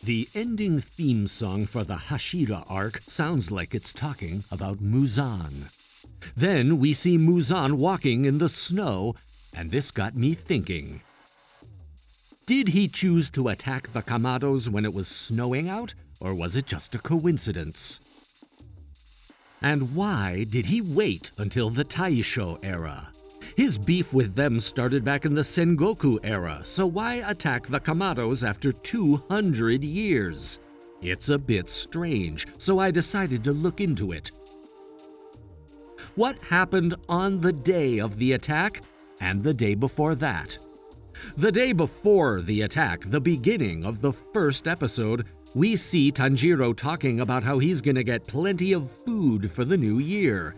The ending theme song for the Hashira arc sounds like it's talking about Muzan. Then we see Muzan walking in the snow, and this got me thinking. Did he choose to attack the Kamados when it was snowing out, or was it just a coincidence? And why did he wait until the Taisho era? His beef with them started back in the Sengoku era, so why attack the Kamados after 200 years? It's a bit strange, so I decided to look into it. What happened on the day of the attack and the day before that? The day before the attack, the beginning of the first episode, we see Tanjiro talking about how he's gonna get plenty of food for the new year.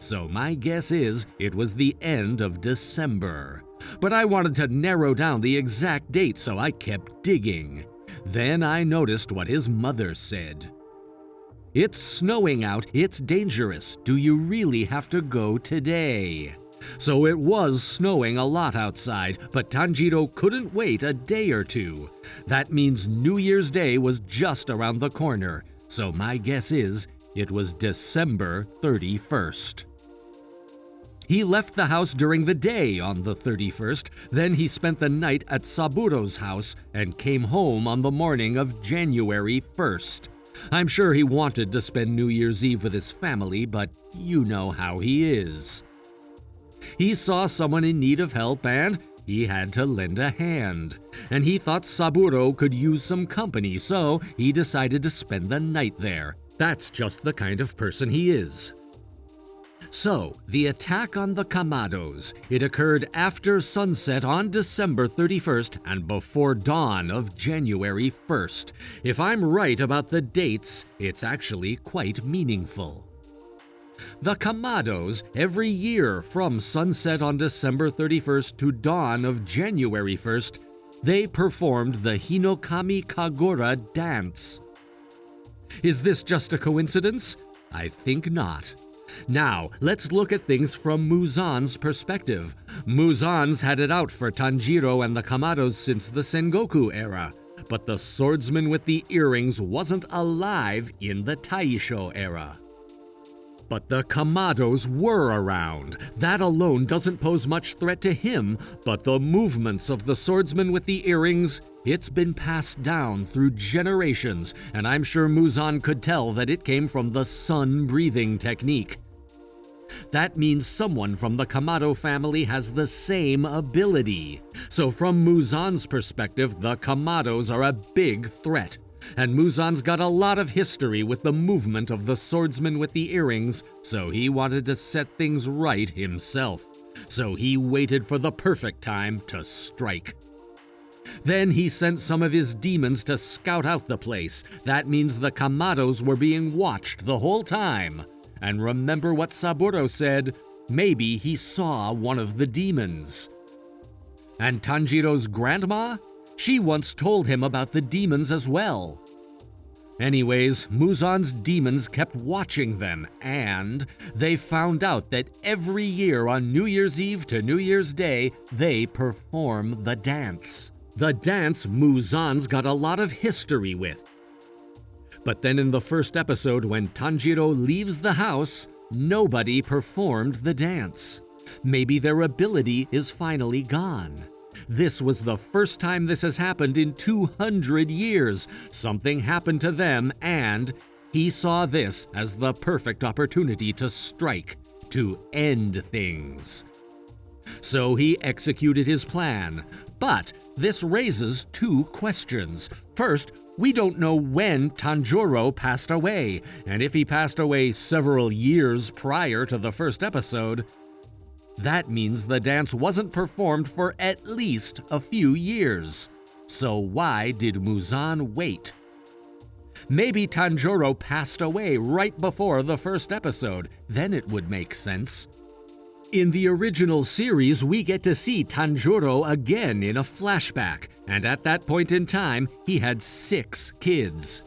So my guess is it was the end of December. But I wanted to narrow down the exact date, so I kept digging. Then I noticed what his mother said. "It's snowing out, it's dangerous. Do you really have to go today?" So it was snowing a lot outside, but Tanjiro couldn't wait a day or two. That means New Year's Day was just around the corner, so my guess is it was December 31st. He left the house during the day on the 31st, then he spent the night at Saburo's house and came home on the morning of January 1st. I'm sure he wanted to spend New Year's Eve with his family, but you know how he is. He saw someone in need of help and he had to lend a hand. And he thought Saburo could use some company, so he decided to spend the night there. That's just the kind of person he is. So, the attack on the Kamados, it occurred after sunset on December 31st and before dawn of January 1st. If I'm right about the dates, it's actually quite meaningful. The Kamados, every year from sunset on December 31st to dawn of January 1st, they performed the Hinokami Kagura dance. Is this just a coincidence? I think not. Now, let's look at things from Muzan's perspective. Muzan's had it out for Tanjiro and the Kamados since the Sengoku era, but the swordsman with the earrings wasn't alive in the Taisho era. But the Kamados were around. That alone doesn't pose much threat to him, but the movements of the swordsman with the earrings, it's been passed down through generations, and I'm sure Muzan could tell that it came from the sun breathing technique. That means someone from the Kamado family has the same ability. So from Muzan's perspective, the Kamados are a big threat. And Muzan's got a lot of history with the movement of the swordsman with the earrings, so he wanted to set things right himself. So he waited for the perfect time to strike. Then he sent some of his demons to scout out the place. That means the Kamados were being watched the whole time. And remember what Saburo said? Maybe he saw one of the demons. And Tanjiro's grandma? She once told him about the demons as well. Anyways, Muzan's demons kept watching them, and they found out that every year on New Year's Eve to New Year's Day, they perform the dance. The dance Muzan's got a lot of history with. But then in the first episode, when Tanjiro leaves the house, nobody performed the dance. Maybe their ability is finally gone. This was the first time this has happened in 200 years. Something happened to them, and he saw this as the perfect opportunity to strike, to end things. So he executed his plan. But this raises two questions. First, we don't know when Tanjiro passed away, and if he passed away several years prior to the first episode, that means the dance wasn't performed for at least a few years. So why did Muzan wait? Maybe Tanjiro passed away right before the first episode, then it would make sense. In the original series, we get to see Tanjiro again in a flashback, and at that point in time, he had 6 kids.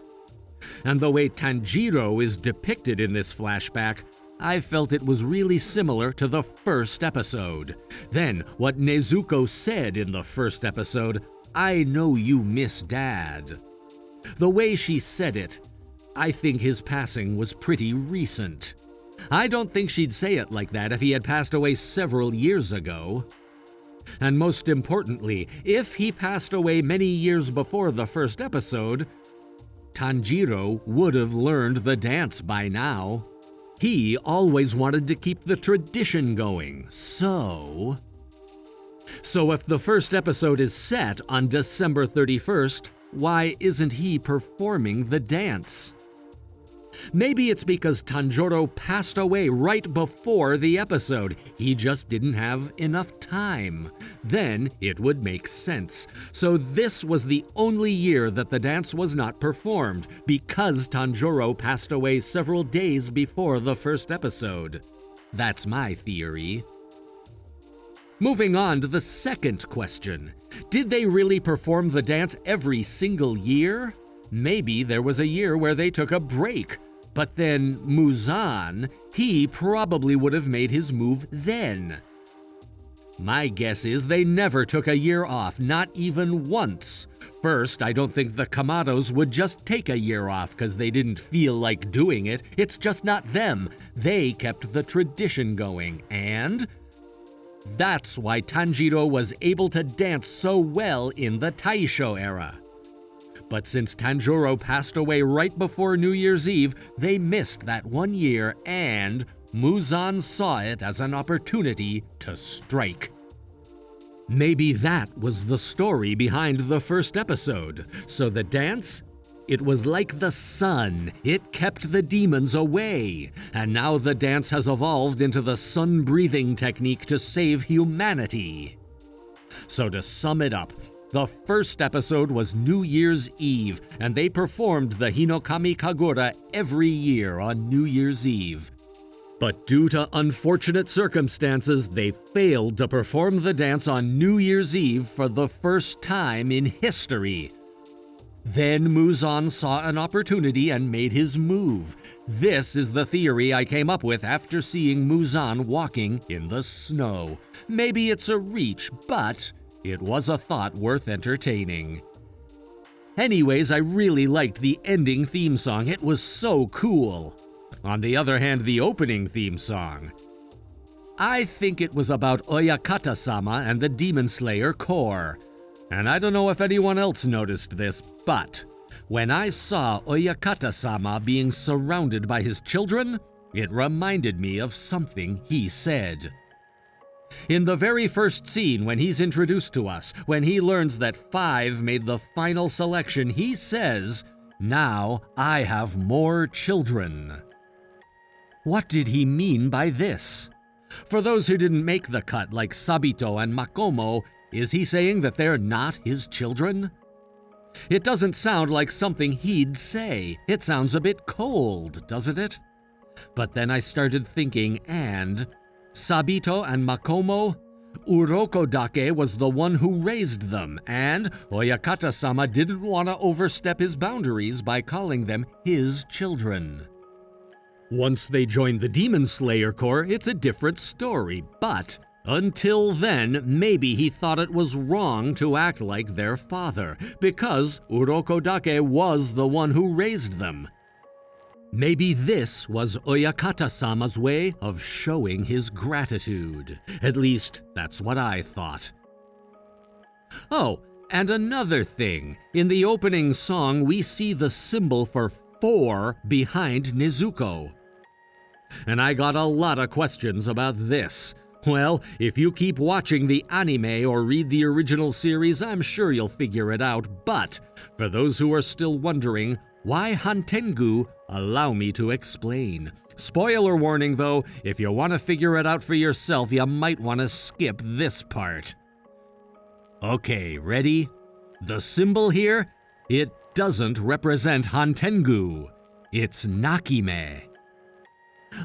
And the way Tanjiro is depicted in this flashback, I felt it was really similar to the first episode. Then, what Nezuko said in the first episode, "I know you miss Dad." The way she said it, I think his passing was pretty recent. I don't think she'd say it like that if he had passed away several years ago. And most importantly, if he passed away many years before the first episode, Tanjiro would have learned the dance by now. He always wanted to keep the tradition going, so if the first episode is set on December 31st, why isn't he performing the dance? Maybe it's because Tanjiro passed away right before the episode. He just didn't have enough time. Then it would make sense. So this was the only year that the dance was not performed, because Tanjiro passed away several days before the first episode. That's my theory. Moving on to the second question. Did they really perform the dance every single year? Maybe there was a year where they took a break, but then Muzan, he probably would have made his move then. My guess is they never took a year off, not even once. First, I don't think the Kamados would just take a year off because they didn't feel like doing it. It's just not them. They kept the tradition going, and that's why Tanjiro was able to dance so well in the Taisho era. But since Tanjiro passed away right before New Year's Eve, they missed that 1 year, and Muzan saw it as an opportunity to strike. Maybe that was the story behind the first episode. So the dance? It was like the sun. It kept the demons away. And now the dance has evolved into the sun-breathing technique to save humanity. So to sum it up, the first episode was New Year's Eve, and they performed the Hinokami Kagura every year on New Year's Eve. But due to unfortunate circumstances, they failed to perform the dance on New Year's Eve for the first time in history. Then Muzan saw an opportunity and made his move. This is the theory I came up with after seeing Muzan walking in the snow. Maybe it's a reach, but it was a thought worth entertaining. Anyways, I really liked the ending theme song. It was so cool. On the other hand, the opening theme song, I think it was about Oyakata-sama and the Demon Slayer Core. And I don't know if anyone else noticed this, but when I saw Oyakata-sama being surrounded by his children, it reminded me of something he said. In the very first scene, when he's introduced to us, when he learns that 5 made the final selection, he says, "Now I have more children." What did he mean by this? For those who didn't make the cut, like Sabito and Makomo, is he saying that they're not his children? It doesn't sound like something he'd say. It sounds a bit cold, doesn't it? But then I started thinking, and Sabito and Makomo? Urokodake was the one who raised them, and Oyakata-sama didn't want to overstep his boundaries by calling them his children. Once they join the Demon Slayer Corps, it's a different story, but until then, maybe he thought it was wrong to act like their father, because Urokodake was the one who raised them. Maybe this was Oyakata-sama's way of showing his gratitude. At least, that's what I thought. Oh, and another thing. In the opening song, we see the symbol for 4 behind Nezuko. And I got a lot of questions about this. Well, if you keep watching the anime or read the original series, I'm sure you'll figure it out. But for those who are still wondering, why Hantengu? Allow me to explain. Spoiler warning though, if you want to figure it out for yourself, you might want to skip this part. Okay, ready? The symbol here, it doesn't represent Hantengu. It's Nakime.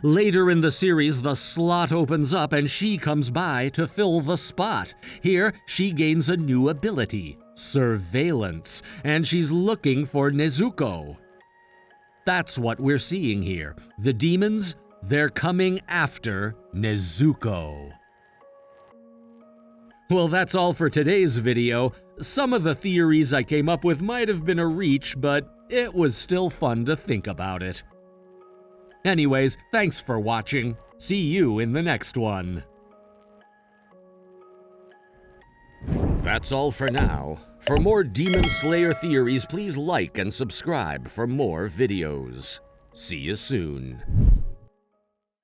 Later in the series, the slot opens up and she comes by to fill the spot. Here, she gains a new ability, surveillance, and she's looking for Nezuko. That's what we're seeing here. The demons, they're coming after Nezuko. Well, that's all for today's video. Some of the theories I came up with might have been a reach, but it was still fun to think about it. Anyways, thanks for watching. See you in the next one. That's all for now. For more Demon Slayer theories, please like and subscribe for more videos. See you soon.